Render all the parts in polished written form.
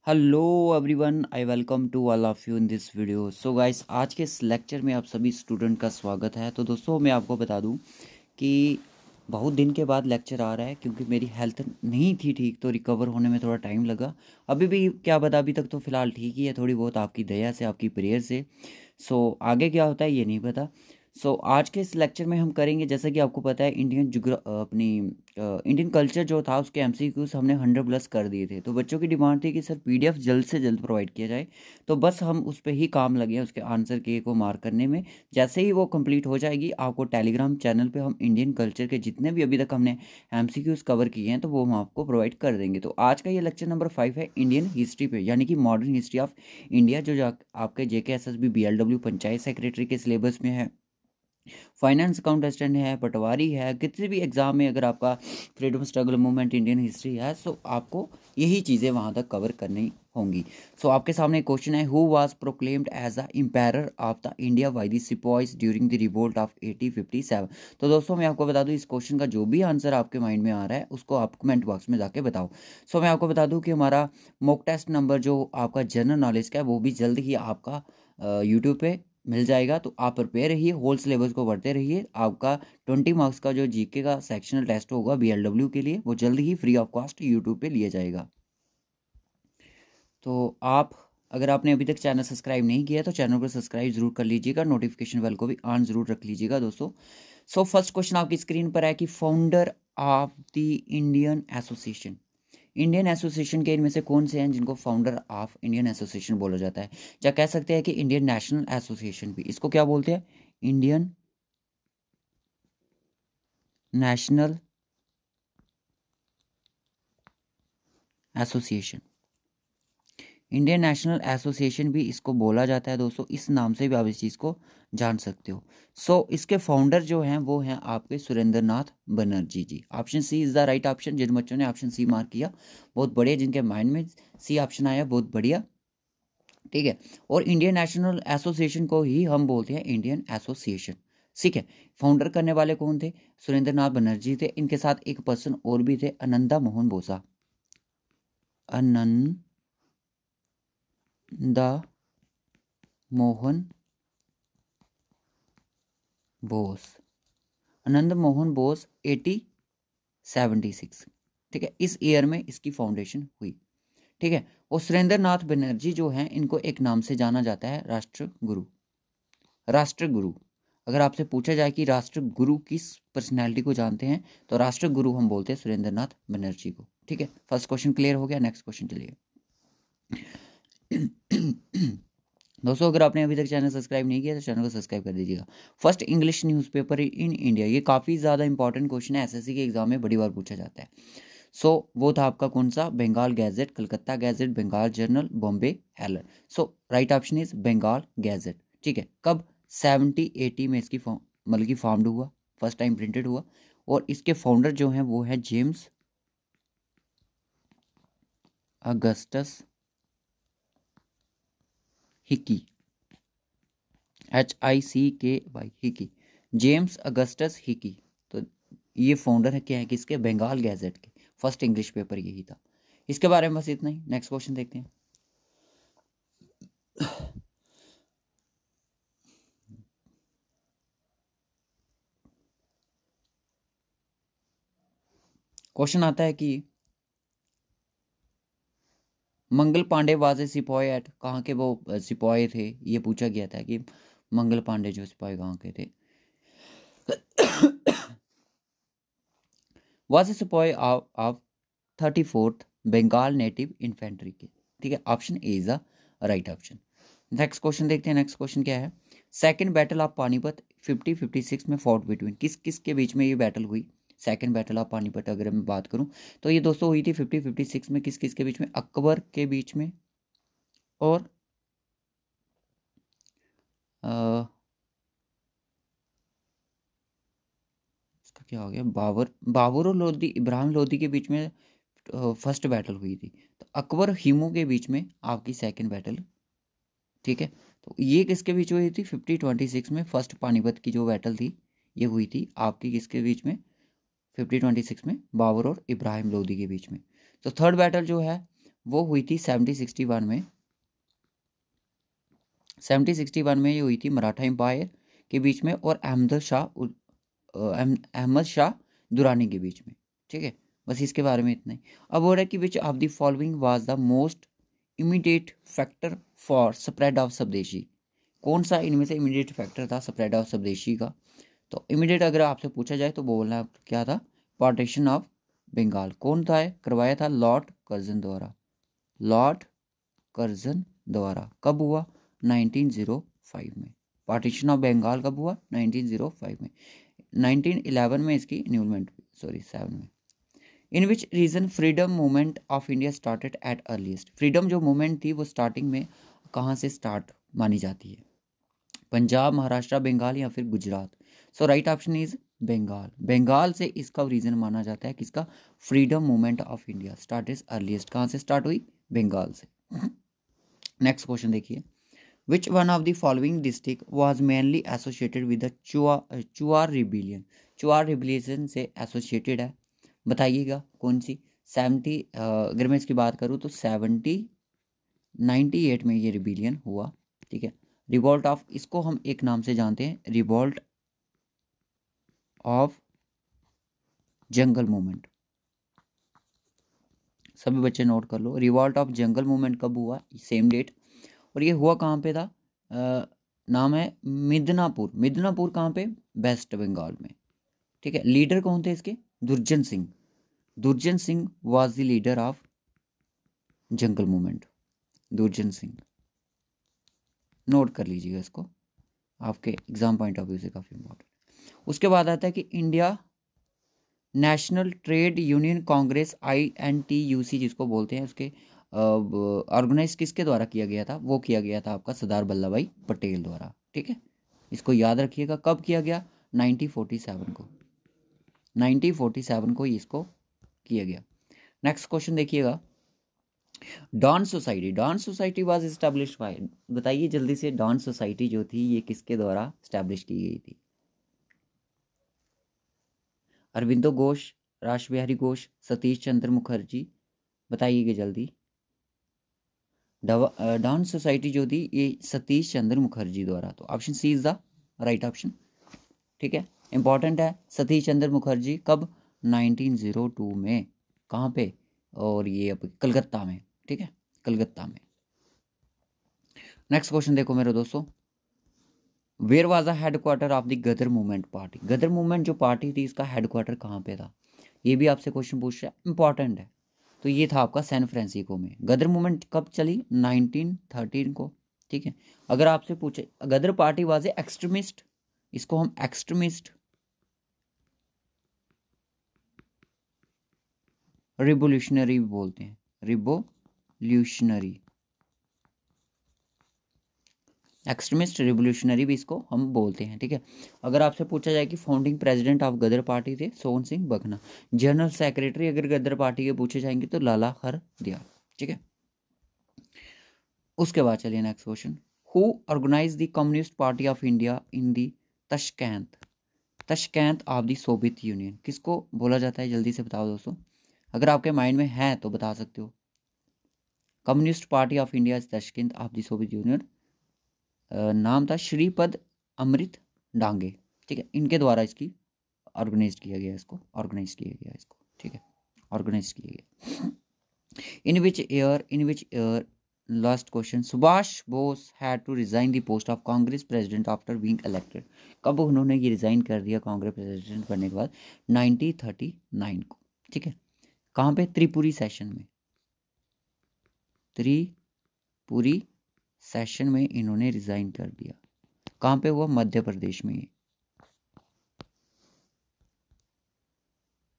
Hello everyone, I welcome to all of you in this video. So guys, आज के इस lecture में आप सभी स्टूडेंट का स्वागत है। तो दोस्तों, मैं आपको बता दूं कि बहुत दिन के बाद लेक्चर आ रहा है क्योंकि मेरी हेल्थ नहीं थी ठीक, तो रिकवर होने में थोड़ा टाइम लगा। अभी भी क्या बता, अभी तक तो फ़िलहाल ठीक ही है, थोड़ी बहुत आपकी दया से, आपकी प्रेयर से। आगे क्या होता है ये नहीं पता। आज के इस लेक्चर में हम करेंगे, जैसा कि आपको पता है, इंडियन कल्चर जो था उसके एमसीक्यूज हमने 100+ कर दिए थे। तो बच्चों की डिमांड थी कि सर पीडीएफ जल्द से जल्द प्रोवाइड किया जाए। तो बस हम उस पर ही काम लगे हैं, उसके आंसर के को मार्क करने में। जैसे ही वो कंप्लीट हो जाएगी, आपको टेलीग्राम चैनल पे हम इंडियन कल्चर के जितने भी अभी तक हमने एमसीक्यूज कवर किए हैं तो वो हम आपको प्रोवाइड कर देंगे। तो आज का ये लेक्चर नंबर 5 है इंडियन हिस्ट्री पे, यानी कि मॉडर्न हिस्ट्री ऑफ इंडिया, जो आपके जेके एसएसबी बीएलडब्ल्यू पंचायत सेक्रेटरी के सिलेबस में है। फाइनेंस अकाउंट असिस्टेंट है, पटवारी है, किसी भी एग्जाम में अगर आपका freedom struggle movement, Indian history है, आपको यही चीज़ें वहाँ तक कवर करनी होंगी। आपके सामने एक क्वेश्चन है, who was proclaimed as the empire of the India by the sepoys during the revolt of 1857। तो दोस्तों, मैं आपको बता दूं, इस क्वेश्चन का जो भी आंसर आपके माइंड में आ रहा है उसको आप कमेंट बॉक्स में जाके बताओ। मैं आपको बता दूं कि हमारा मॉक टेस्ट नंबर जो आपका जनरल नॉलेज का है वो भी जल्द ही आपका यूट्यूब पे मिल जाएगा। तो आप प्रिपेयर रहिए, होल सिलेबस को पढ़ते रहिए। आपका 20 मार्क्स का जो जीके का सेक्शनल टेस्ट होगा बीएलडब्ल्यू के लिए, वो जल्द ही फ्री ऑफ कॉस्ट यूट्यूब पे लिया जाएगा। तो आप, अगर आपने अभी तक चैनल सब्सक्राइब नहीं किया तो चैनल को सब्सक्राइब जरूर कर लीजिएगा, नोटिफिकेशन बेल को भी ऑन जरूर रख लीजिएगा दोस्तों। फर्स्ट क्वेश्चन आपकी स्क्रीन पर है कि founder of the Indian association. Indian association के इनमें से कौन से हैं जिनको फाउंडर ऑफ इंडियन एसोसिएशन बोला जाता है? या कह सकते हैं कि इंडियन नेशनल एसोसिएशन भी, इसको क्या बोलते हैं? Indian national association. Indian national association भी इसको बोला जाता है दोस्तों, इस नाम से भी आप इस चीज़ को जान सकते हो। इसके फाउंडर जो हैं वो हैं आपके Surendra Nath Banerjee ji. Option C is the right option. जिन बच्चों ने ऑप्शन सी मार्क किया बहुत बढ़िया, जिनके माइंड में सी ऑप्शन आया बहुत बढ़िया, ठीक है। और इंडियन नेशनल एसोसिएशन को ही हम बोलते हैं इंडियन एसोसिएशन, ठीक है। फाउंडर करने वाले कौन थे? सुरेंद्र नाथ बनर्जी थे। इनके साथ एक पर्सन और भी थे, आनंदा मोहन बोसा। आनंदा मोहन बोस। आनंद मोहन बोस 1876, ठीक है, इस ईयर में इसकी फाउंडेशन हुई, ठीक है। और सुरेंद्र नाथ बनर्जी जो हैं, इनको एक नाम से जाना जाता है, राष्ट्रगुरु। राष्ट्रगुरु, अगर आपसे पूछा जाए कि राष्ट्रगुरु किस पर्सनैलिटी को जानते हैं, तो राष्ट्रगुरु हम बोलते हैं सुरेंद्र नाथ बनर्जी को, ठीक है। फर्स्ट क्वेश्चन क्लियर हो गया। नेक्स्ट क्वेश्चन चलिए। दोस्तों, अगर आपने अभी तक चैनल सब्सक्राइब नहीं किया तो चैनल को सब्सक्राइब कर दीजिएगा। First English newspaper in India, ये काफ़ी ज़्यादा इंपॉर्टेंट क्वेश्चन है, एसएससी के एग्जाम में बड़ी बार पूछा जाता है। वो था आपका कौन सा? Bengal gazette, Calcutta gazette, Bengal journal, Bombay herald. Right option is Bengal gazette, ठीक है। कब? 70-80 में इसकी मतलब की फॉर्म्ड हुआ, फर्स्ट टाइम प्रिंटेड हुआ। और इसके फाउंडर जो हैं वो है James Augustus Hicky, HICKY, Hicky, James Augustus Hicky. तो ये फाउंडर है क्या है किसके? बंगाल गैजेट के। फर्स्ट इंग्लिश पेपर यही था। इसके बारे में बस इतना ही। नेक्स्ट क्वेश्चन देखते हैं। क्वेश्चन आता है कि मंगल पांडे वाज ए सिपाही एट, कहाँ के वो सिपाही थे, ये पूछा गया था कि मंगल पांडे जो सिपाही कहाँ के थे। वाज ए सिपाही of 34th Bengal native infantry के, ठीक है। Option A is the right option. Next question देखते हैं। नेक्स्ट क्वेश्चन क्या है? सेकंड बैटल ऑफ पानीपत 50-56 में फॉर्ट बिटवीन, किस किस के बीच में ये बैटल हुई? सेकंड बैटल ऑफ पानीपत अगर मैं बात करूं तो ये दोस्तों हुई थी 50-56 में, किस किस के बीच में? अकबर के बीच में और इसका क्या हो गया, बाबर और लोधी, इब्राहिम लोधी के बीच में फर्स्ट बैटल हुई थी। तो अकबर हिमू के बीच में आपकी सेकंड बैटल, ठीक है। तो ये किसके बीच हुई थी? 50-26 में फर्स्ट पानीपत की जो बैटल थी ये हुई थी आपकी किसके बीच में? 50-26 में बाबर और इब्राहिम लोधी के बीच में। तो थर्ड बैटल जो है वो हुई थी 1761 में। 1761 में ये हुई थी मराठा एम्पायर के बीच में और अहमद शाह दुरानी के बीच में। ठीक है, बस इसके बारे में इतना ही। अब हो रहा है कि which of the following was the most immediate factor for spread of स्वदेशी। कौन सा इनमें से इमीडिएट फैक्टर था स्प्रेड ऑफ स्वदेशी का? तो इमीडिएट अगर आपसे पूछा जाए तो बोलना है क्या था? Partition of Bengal. कौन था? करवाया था लॉर्ड कर्जन द्वारा। लॉर्ड कर्जन द्वारा। कब हुआ? 1905 में। पार्टीशन ऑफ बंगाल कब हुआ? 1905 में। 1911 में इसकी इन्वॉल्वमेंट, सॉरी 7 में। In which region freedom movement of India started at earliest. Freedom जो मूवमेंट थी वो स्टार्टिंग में कहाँ से स्टार्ट मानी जाती है? पंजाब, महाराष्ट्र, बंगाल या फिर Gujarat? So right option is Bengal. Bengal से इसका रीजन माना जाता है किसका? Freedom movement of India start is earliest. कहाँ से स्टार्ट हुई? बंगाल से। नेक्स्ट क्वेश्चन देखिए, which one of the following district was mainly associated with the Chuar rebellion. Chuar rebellion से एसोसिएटेड है, बताइएगा कौन सी? 70 अगर मैं इसकी बात करूँ तो 98 में ये रिबिलियन हुआ। ठीक है, रिवॉल्ट ऑफ, इसको हम एक नाम से जानते हैं, रिवॉल्ट ऑफ जंगल मूवमेंट। सभी बच्चे नोट कर लो, रिवॉल्ट ऑफ जंगल मूवमेंट कब हुआ? Same date. और ये हुआ कहाँ पे था? नाम है मिदनापुर। मिदनापुर कहाँ पे? वेस्ट बंगाल में। ठीक है, लीडर कौन थे इसके? दुर्जन सिंह। दुर्जन Singh was the leader of jungle movement. दुर्जन सिंह, नोट कर लीजिएगा इसको, आपके एग्जाम पॉइंट ऑफ व्यू से काफ़ी इंपॉर्टेंट। उसके बाद आता है कि India national trade union Congress INTUC जिसको बोलते हैं, उसके ऑर्गेनाइज किसके द्वारा किया गया था? वो किया गया था आपका सरदार वल्लभ भाई पटेल द्वारा। ठीक है, इसको याद रखिएगा। कब किया गया? 1947 को। 1947 को ही इसको किया गया। नेक्स्ट क्वेश्चन देखिएगा, Dawn Society. Dawn Society was established by, बताइए जल्दी से, डॉन सोसाइटी जो थी ये किसके द्वारा एस्टैब्लिश की गई थी? अरविंदो घोष, रास बिहारी घोष, सतीश चंद्र मुखर्जी? बताइएगा जल्दी। डॉन सोसाइटी जो थी ये सतीश चंद्र मुखर्जी द्वारा। तो option C is the right option. ठीक है, इंपॉर्टेंट है। सतीश चंद्र मुखर्जी कब? 1902 में। कहाँ पे? और ये अब कलकत्ता में। ठीक है, कलकत्ता में। नेक्स्ट क्वेश्चन देखो मेरे दोस्तों, where was the headquarter of the Ghadar movement party. Ghadar movement जो पार्टी थी इसका हेडक्वार्टर कहाँ पे था? ये भी आपसे क्वेश्चन पूछ रहा है, इंपॉर्टेंट है। तो ये था आपका सैन फ्रांसिस्को में। गदर मूवमेंट कब चली? 1913 को। ठीक है, अगर आपसे पूछे गदर पार्टी वाज ए एक्सट्रीमिस्ट, इसको हम एक्सट्रीमिस्ट रिवोल्यूशनरी भी बोलते हैं, रिवोल्यूशनरी, एक्सट्रीमिस्ट रिवोल्यूशनरी भी इसको हम बोलते हैं। ठीक है, अगर आपसे पूछा जाए कि founding president of Ghadar party थे सोहन सिंह बखना। जनरल सेक्रेटरी अगर गदर पार्टी के पूछे जाएंगे तो लाला हरदयाल। ठीक है, उसके बाद चलिए next question, who organize the communist party of India in the Tashkent. Tashkent of the Soviet Union किसको बोला जाता है? जल्दी से बताओ दोस्तों, अगर आपके माइंड में है तो बता सकते हो। Communist party of India Tashkent of the Soviet Union, नाम था श्रीपद अमृत डांगे। ठीक है, इनके द्वारा इसकी ऑर्गेनाइज किया गया, इसको ऑर्गेनाइज किया गया इसको। ठीक है, ऑर्गेनाइज किया गया। In which year, last question, Subhash Bose had to resign the post of Congress president after being elected. कब उन्होंने ये रिजाइन कर दिया कांग्रेस प्रेसिडेंट बनने के बाद? 1939 को। ठीक है, कहाँ पे? त्रिपुरी सेशन में। त्रिपुरी सेशन में इन्होंने रिजाइन कर दिया। कहाँ पे हुआ? मध्य प्रदेश में।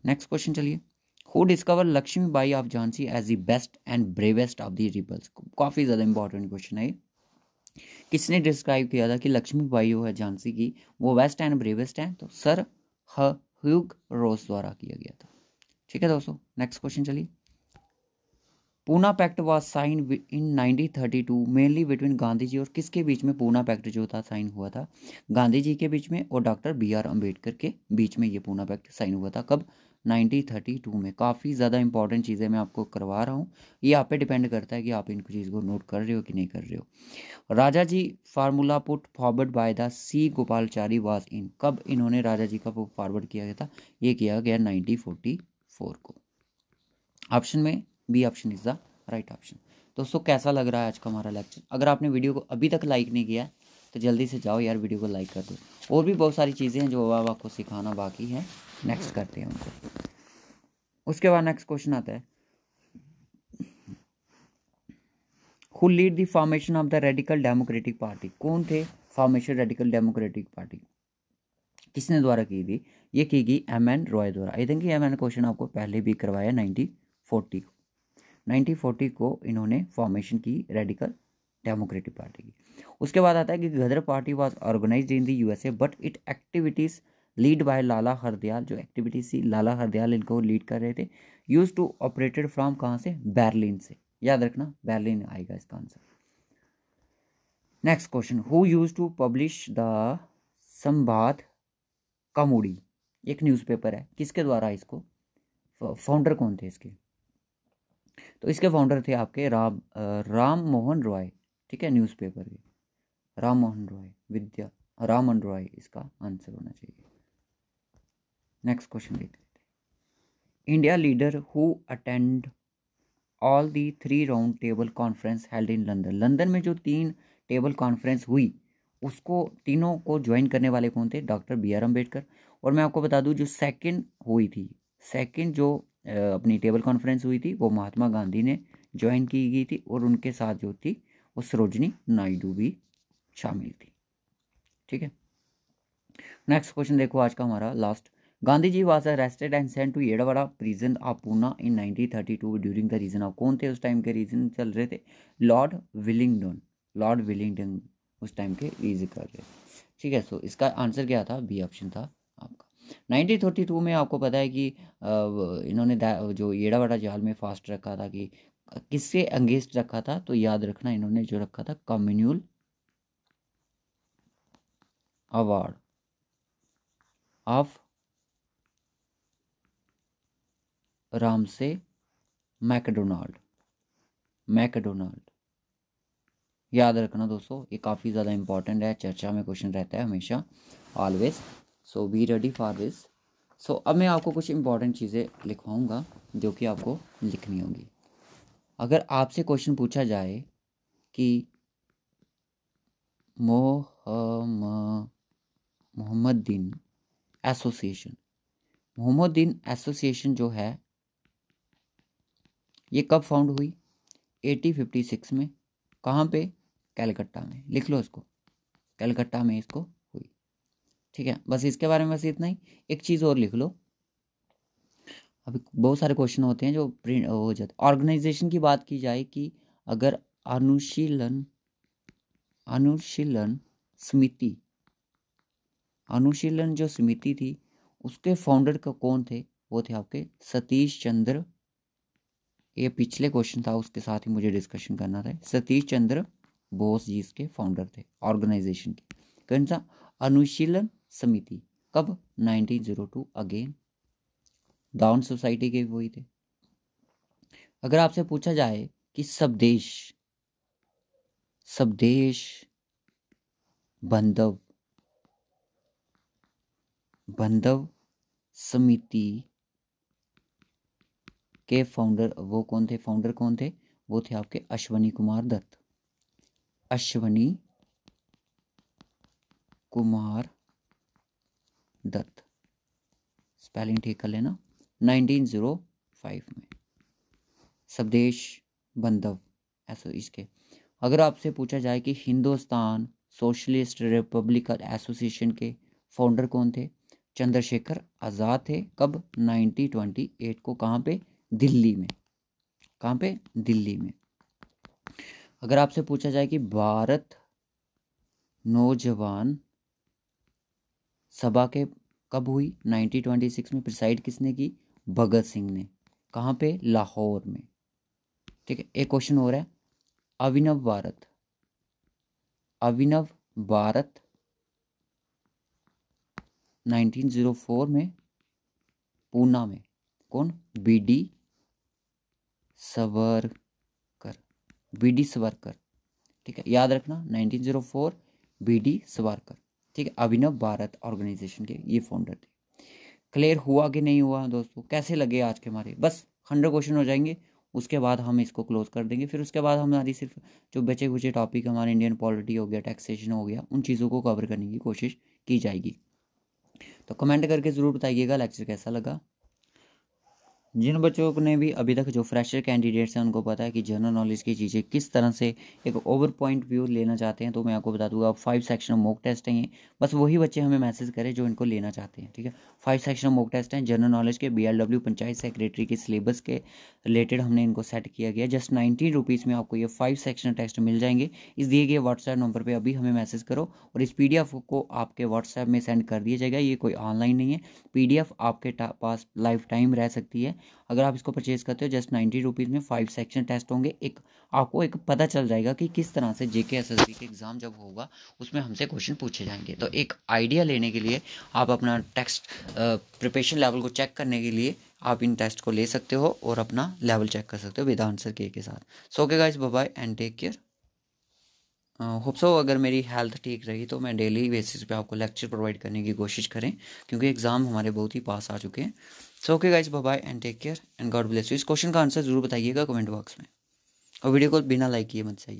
नेक्स्ट क्वेश्चन चलिए, who discover Lakshmibai of Jhansi as the best and bravest of the rebels. काफी ज्यादा इंपॉर्टेंट क्वेश्चन है। किसने डिस्क्राइब किया था कि लक्ष्मीबाई जो है झांसी की वो बेस्ट एंड ब्रेवेस्ट है? तो सर ह्यूग रोज द्वारा किया गया था। ठीक है दोस्तों, नेक्स्ट क्वेश्चन चलिए, Poona pact was sign in 1932 mainly between Gandhi ji और किसके बीच में? पूना पैक्ट जो था साइन हुआ था गांधी जी के बीच में और डॉक्टर BR अम्बेडकर के बीच में ये पूना पैक्ट साइन हुआ था। कब? 1932 में। काफ़ी ज़्यादा इंपॉर्टेंट चीज़ें मैं आपको करवा रहा हूँ, ये आप पे डिपेंड करता है कि आप इन चीज़ को नोट कर रहे हो कि नहीं कर रहे हो। Rajaji formula put forward by the C Gopalachari was in, कब इन्होंने राजा जी का फॉरवर्ड किया गया था? ये किया गया 1944 को। ऑप्शन में B option is the right option. दोस्तों कैसा लग रहा है आज का हमारा लेक्चर? अगर आपने वीडियो को अभी तक लाइक नहीं किया तो जल्दी से जाओ यार, वीडियो को लाइक कर दो। और भी बहुत सारी चीज़ें हैं जो अब आपको सिखाना बाकी है, नेक्स्ट करते हैं उनको। उसके बाद नेक्स्ट क्वेश्चन आता है, who lead the formation of the radical democratic party? कौन थे फॉर्मेशन रेडिकल डेमोक्रेटिक पार्टी, किसने द्वारा की थी? ये की गई एम.एन. रॉय द्वारा। आई थिंक ये मैंने क्वेश्चन आपको पहले भी करवाया 1940 को। 1940 को इन्होंने फॉर्मेशन की रेडिकल डेमोक्रेटिक पार्टी की। उसके बाद आता है कि Ghadar party was organized in the USA but it activities lead by Lala Hardayal. जो एक्टिविटीज थी लाला हरदयाल इनको लीड कर रहे थे। यूज टू ऑपरेटेड फ्रॉम कहाँ से? बर्लिन से। याद रखना बर्लिन आएगा इसका answer. Next question, who use to publish the Sambad Kaumudi? एक न्यूज़पेपर है, किसके द्वारा इसको, फाउंडर कौन थे इसके? तो इसके फाउंडर थे आपके राम मोहन रॉय। ठीक है, न्यूज़पेपर के राम मोहन रॉय, रामन रॉय इसका आंसर होना चाहिए। नेक्स्ट क्वेश्चन देखते हैं, India leader who attend all the 3 round table conference held in London. London में जो 3 टेबल कॉन्फ्रेंस हुई उसको तीनों को ज्वाइन करने वाले कौन थे? डॉक्टर बी.आर. अम्बेडकर। और मैं आपको बता दूं जो सेकंड हुई थी, सेकंड जो अपनी टेबल कॉन्फ्रेंस हुई थी वो महात्मा गांधी ने ज्वाइन की गई थी, और उनके साथ जो थी वो सरोजनी नायडू भी शामिल थी। ठीक है, नेक्स्ट क्वेश्चन देखो आज का हमारा last, Gandhi ji was arrested and sent to Yerawada prison of Poona in 1932 during the region of, कौन थे उस टाइम के रीजन चल रहे थे? Lord Willingdon. लॉर्ड विलिंगडन उस टाइम के रीजन कर रहे थे। ठीक है, सो इसका आंसर क्या था? बी ऑप्शन था आपका। 1932 में आपको पता है कि इन्होंने जो येड़ावाड़ा जाल में फास्ट रखा था कि किससे अगेंस्ट रखा था? तो याद रखना इन्होंने जो रखा था communal award of Ramsay McDonald. याद रखना दोस्तों, ये काफ़ी ज़्यादा इंपॉर्टेंट है, चर्चा में क्वेश्चन रहता है हमेशा, always. So be ready for this. So अब मैं आपको कुछ इंपॉर्टेंट चीज़ें लिखवाऊंगा जो कि आपको लिखनी होगी। अगर आपसे क्वेश्चन पूछा जाए कि मोहम्मदीन एसोसिएशन जो है ये कब फाउंड हुई? 1856 में। कहाँ पे? कलकत्ता में। लिख लो इसको, कलकत्ता में इसको हुई। ठीक है, बस इसके बारे में बस इतना ही। एक चीज़ और लिख लो, अभी बहुत सारे क्वेश्चन होते हैं जो प्रिंट हो जाते। ऑर्गेनाइजेशन की बात की जाए कि अगर अनुशीलन जो समिति थी उसके फाउंडर का कौन थे? वो थे आपके सतीश चंद्र। ये पिछले क्वेश्चन था उसके साथ ही मुझे डिस्कशन करना था। सतीश चंद्र बोस जी इसके फाउंडर थे ऑर्गेनाइजेशन के। कौन सा? अनुशीलन समिति। कब? 1902। अगेन डाउन सोसाइटी के वही थे। अगर आपसे पूछा जाए कि सबदेश बंधव समिति के फाउंडर वो कौन थे? फाउंडर कौन थे? वो थे आपके अश्वनी कुमार दत्त। स्पेलिंग ठीक कर लेना। 1905 में स्वदेश बंधव ऐसा इसके। अगर आपसे पूछा जाए कि हिंदुस्तान सोशलिस्ट रिपब्लिकन एसोसिएशन के फाउंडर कौन थे? चंद्रशेखर आज़ाद थे। कब? 1928 को। कहाँ पे? दिल्ली में। कहाँ पे? दिल्ली में। अगर आपसे पूछा जाए कि भारत नौजवान सभा के कब हुई? 1926 में। प्रिसाइड किसने की? भगत सिंह ने। कहाँ पे? लाहौर में। ठीक है, एक क्वेश्चन हो रहा है, अभिनव भारत 1904 में पूना में कौन? BD सवरकर, BD सवरकर, ठीक है, याद रखना 1904 BD सवरकर, ठीक है, अभिनव भारत ऑर्गेनाइजेशन के ये फाउंडर थे। क्लियर हुआ कि नहीं हुआ दोस्तों? कैसे लगे आज के हमारे? बस 100 क्वेश्चन हो जाएंगे, उसके बाद हम इसको क्लोज कर देंगे। फिर उसके बाद हमारी सिर्फ जो बचे कुचे टॉपिक हमारे इंडियन पॉलिटी हो गया, टैक्सेशन हो गया, उन चीज़ों को कवर करने की कोशिश की जाएगी। तो कमेंट करके ज़रूर बताइएगा लेक्चर कैसा लगा। जिन बच्चों ने भी अभी तक जो फ्रेशर कैंडिडेट्स हैं उनको पता है कि जनरल नॉलेज की चीज़ें किस तरह से एक ओवर पॉइंट व्यू लेना चाहते हैं, तो मैं आपको बता दूंगा 5 सेक्शन मॉक टेस्ट हैं ये। बस वही बच्चे हमें मैसेज करें जो इनको लेना चाहते हैं, ठीक है। 5 सेक्शन मॉक टेस्ट हैं जनरल नॉलेज के, BLW पंचायत सेक्रेटरी के सिलेबस के रिलेटेड हमने इनको सेट किया गया। जस्ट 90 रुपीज़ में आपको ये 5 सेक्शन टेस्ट मिल जाएंगे। इस दिए गए व्हाट्सएप नंबर पर अभी हमें मैसेज करो और इस PDF को आपके व्हाट्सएप में सेंड कर दिया जाएगा। ये कोई ऑनलाइन नहीं है, PDF आपके पास लाइफ टाइम रह सकती है। अगर आप इसको परचेज करते हो जस्ट 90 रुपीज़ में 5 सेक्शन टेस्ट होंगे। एक आपको एक पता चल जाएगा कि किस तरह से JK SSB के एग्ज़ाम जब होगा उसमें हमसे क्वेश्चन पूछे जाएंगे। तो एक आइडिया लेने के लिए आप अपना टेक्स्ट प्रिपरेशन लेवल को चेक करने के लिए आप इन टेस्ट को ले सकते हो और अपना लेवल चेक कर सकते हो विद आंसर के साथ। So okay guys, bye bye and take care. Hope so अगर मेरी हेल्थ ठीक रही तो मैं डेली बेसिस पे आपको लेक्चर प्रोवाइड करने की कोशिश करें, क्योंकि एग्ज़ाम हमारे बहुत ही पास आ चुके हैं। So okay guys, bye bye and take care and God bless you. इस क्वेश्चन का आंसर जरूर बताइएगा कमेंट बॉक्स में और वीडियो को बिना लाइक किए मत जाइए।